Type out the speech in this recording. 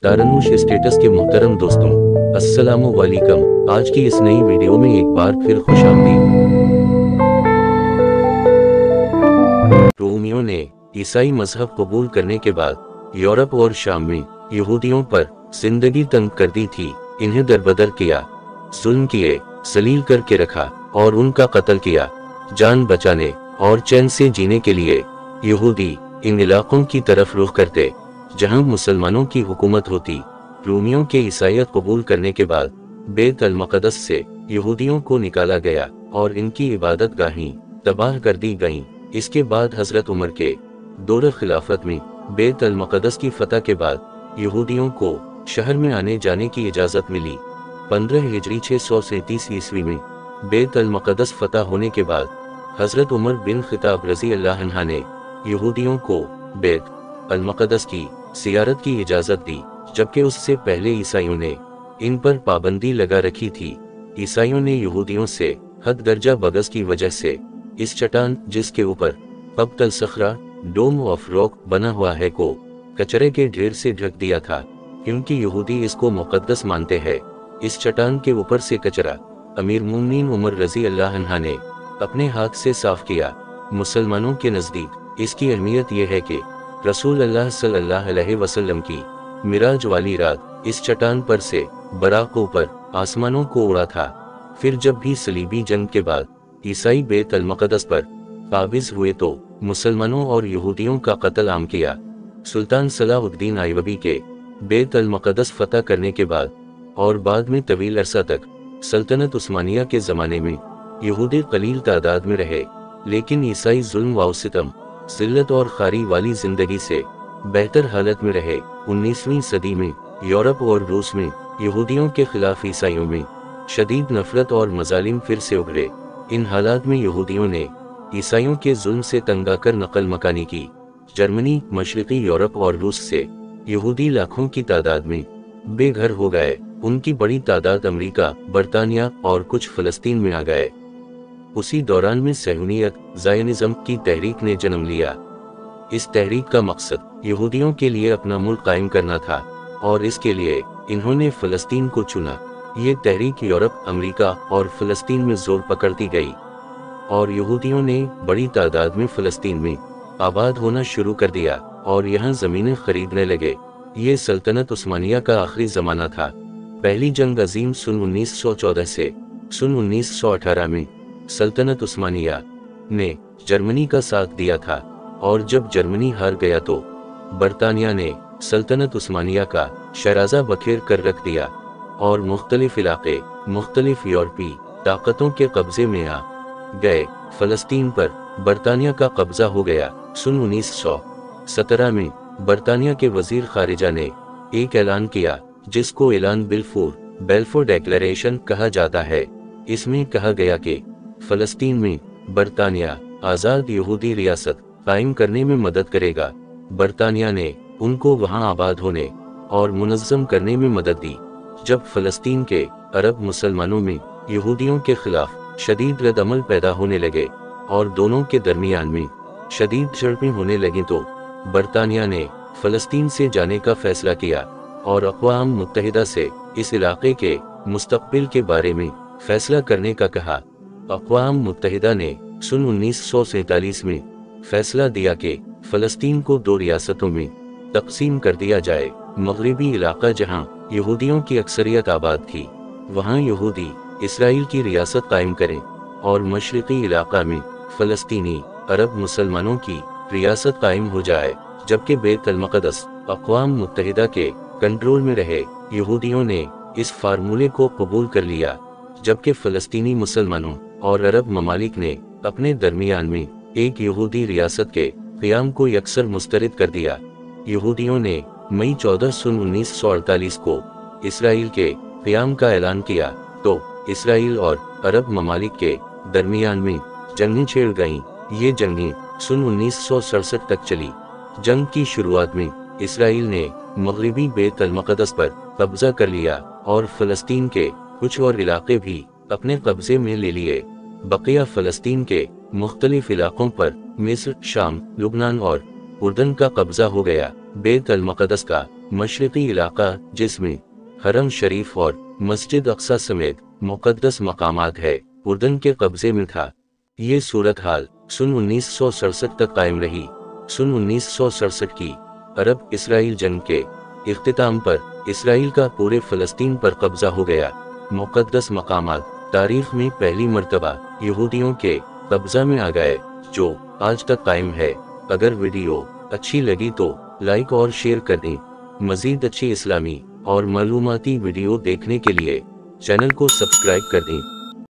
तारनुश status के मोहतरम दोस्तों, अस्सलामु वालेकुम। आज की इस नई वीडियो में एक बार फिर खुशामदीद। रोमियों ने ईसाई मजहब कबूल करने के बाद यूरोप और शाम में यहूदियों पर जिंदगी तंग कर दी थी। इन्हें दरबदर किया, जुल्म किए, जलील करके रखा और उनका कत्ल किया। जान बचाने और चैन से जीने के लिए यहूदी इन इलाकों की तरफ रुख करते जहां मुसलमानों की हुकूमत होती। रोमियों के ईसाईयत कबूल करने के बाद बैत अल मक़दस से यहूदियों को निकाला गया और इनकी इबादत गाहें तबाह कर दी गईं। इसके बाद हजरत उमर के दौर खिलाफत में बैत अल मक़दस की फतह के बाद यहूदियों को शहर में आने जाने की इजाज़त मिली। 15 हिजरी 637 ईस्वी में बैत अल मक़दस फतह होने के बाद हजरत उमर बिन खिताब रज़ी अल्लाह अन्हा ने यहूदियों को बैत अल मक़दस की ज़ियारत की इजाज़त दी, जबकि उससे पहले ईसाइयों ने इन पर पाबंदी लगा रखी थी। ईसाइयों ने यहूदियों से हद दर्जा बगस की वजह से इस चट्टान जिसके ऊपर कब्त अल सखरा डोम ऑफ रॉक बना हुआ है को कचरे के ढेर से ढक दिया था, क्योंकि यहूदी इसको मुक़द्दस मानते हैं। इस चट्टान के ऊपर से कचरा अमीर मुमिनीन उमर रज़ी अल्लाह अन्हा ने अपने हाथ से साफ किया। मुसलमानों के नज़दीक इसकी अहमियत यह है कि रसूल अल्लाह सल्लल्लाहु अलैहि वसल्लम की मिराज वाली रात इस चट्टान पर से बराक़ों पर आसमानों को उड़ा था। फिर जब भी सलीबी जंग के बाद ईसाई बैत अल मक़दस पर काबिज़ हुए तो मुसलमानों और यहूदियों का कत्ल आम किया। सुल्तान सलाहुद्दीन आइवबी के बैत अल मक़दस फतह करने के बाद और बाद में तवील अरसा तक सल्तनत उस्मानिया के ज़माने में यहूदी कलील तादाद में रहे, लेकिन ईसाई जुल्म व सितम, जिल्लत और खारी वाली जिंदगी से बेहतर हालत में रहे। 19वीं सदी में यूरोप और रूस में यहूदियों के खिलाफ ईसाइयों में शदीद नफरत और मजालिम फिर से उभरे। इन हालात में यहूदियों ने ईसाइयों के जुल्म से तंग आकर नकल मकानी की। जर्मनी, मशरकी यूरोप और रूस से यहूदी लाखों की तादाद में बेघर हो गए। उनकी बड़ी तादाद अमेरिका, बरतानिया और कुछ फ़लस्तीन में आ गए। उसी दौरान में सहूनियत ज़ायनिज़्म की तहरीक ने जन्म लिया। इस तहरीक का मकसद यहूदियों के लिए अपना मुल्क कायम करना था और इसके लिए इन्होंने फ़लस्तीन को चुना। ये तहरीक यूरोप, अमेरिका और फ़लस्तीन में जोर पकड़ती गई और यहूदियों ने बड़ी तादाद में फ़लस्तीन में आबाद होना शुरू कर दिया और यहाँ ज़मीनें खरीदने लगे। ये सल्तनत उस्मानिया का आखिरी ज़माना था। पहली जंग अजीम सन 1914 से सन 1918 में सल्तनत उस्मानिया ने जर्मनी का साथ दिया था और जब जर्मनी हार गया तो बरतानिया ने सल्तनत उस्मानिया का शराजा बखेर कर रख दिया और मुख्तलिफ इलाके मुख्तलिफ यूरोपी ताकतों के कब्जे में आ गए। फ़लस्तीन पर बरतानिया का कब्जा हो गया। सन 1917 में बरतानिया के वजीर खारिजा ने एक ऐलान किया जिसको ऐलान बेल्फोर डेक्लेरेशन कहा जाता है। इसमें कहा गया कि फ़लस्तीन में बरतानिया आज़ाद यहूदी रियासत कायम करने में मदद करेगा। बरतानिया ने उनको वहां आबाद होने और मुनज़्ज़म करने में मदद दी। जब फ़लस्तीन के अरब मुसलमानों में यहूदियों के खिलाफ शदीद रद्द-अमल पैदा होने लगे और दोनों के दरमियान में शदीद झड़पें होने लगीं तो बरतानिया ने फ़लस्तीन से जाने का फैसला किया और अक़वाम मुत्तहिदा से इस इलाके के मुस्तक़बिल के बारे में फैसला करने का कहा। अक़वाम मुत्तहिदा ने सन 1947 में फैसला दिया कि फ़लस्तीन को 2 रियासतों में तक़सीम कर दिया जाए। मग़रिबी इलाका जहां यहूदियों की अक्सरियत आबाद थी, वहां यहूदी इसराइल की रियासत कायम करें और मशरिक़ी इलाका में फ़लस्तीनी अरब मुसलमानों की रियासत कायम हो जाए, जबकि बैत अल मक़दस अक़वाम मुत्तहिदा के कंट्रोल में रहे। यहूदियों ने इस फार्मूले को कबूल कर लिया, जबकि फ़लस्तीनी मुसलमानों और अरब ममालिक ने अपने दरमियान में एक यहूदी रियासत के क़याम को यकसर मुस्तरद कर दिया। यहूदियों ने मई 14 सन 1948 को इसराइल के क़याम का ऐलान किया तो इसराइल और अरब ममालिक के दरमियान में जंगें छिड़ गईं। ये जंगें सन 1967 तक चली। जंग की शुरुआत में इसराइल ने मग़रिबी बैत अल मक़दस पर कब्ज़ा कर लिया और फ़लस्तीन के कुछ और इलाके भी अपने कब्ज़े में ले लिए। बक़िया फ़लस्तीन के मुख्तलिफ इलाकों पर मिस्र, शाम, लुबनान और उर्दन का कब्ज़ा हो गया। बैत अल मक़दस का मशरिकी इलाका जिसमें हरम शरीफ और मस्जिद अक्सा समेत मुक़द्दस मकामात है, उर्दन के कब्जे में था। ये सूरत हाल सन 1967 तक कायम रही। सन 1967 की अरब इसराइल जंग के इख्तिताम पर इसराइल का पूरे फ़लस्तीन पर कब्जा हो गया। मुक़द्दस मकामात तारीख में पहली मर्तबा यहूदियों के कब्जा में आ गए, जो आज तक कायम है। अगर वीडियो अच्छी लगी तो लाइक और शेयर कर दें। मज़ीद अच्छी इस्लामी और मालूमाती वीडियो देखने के लिए चैनल को सब्सक्राइब कर दें।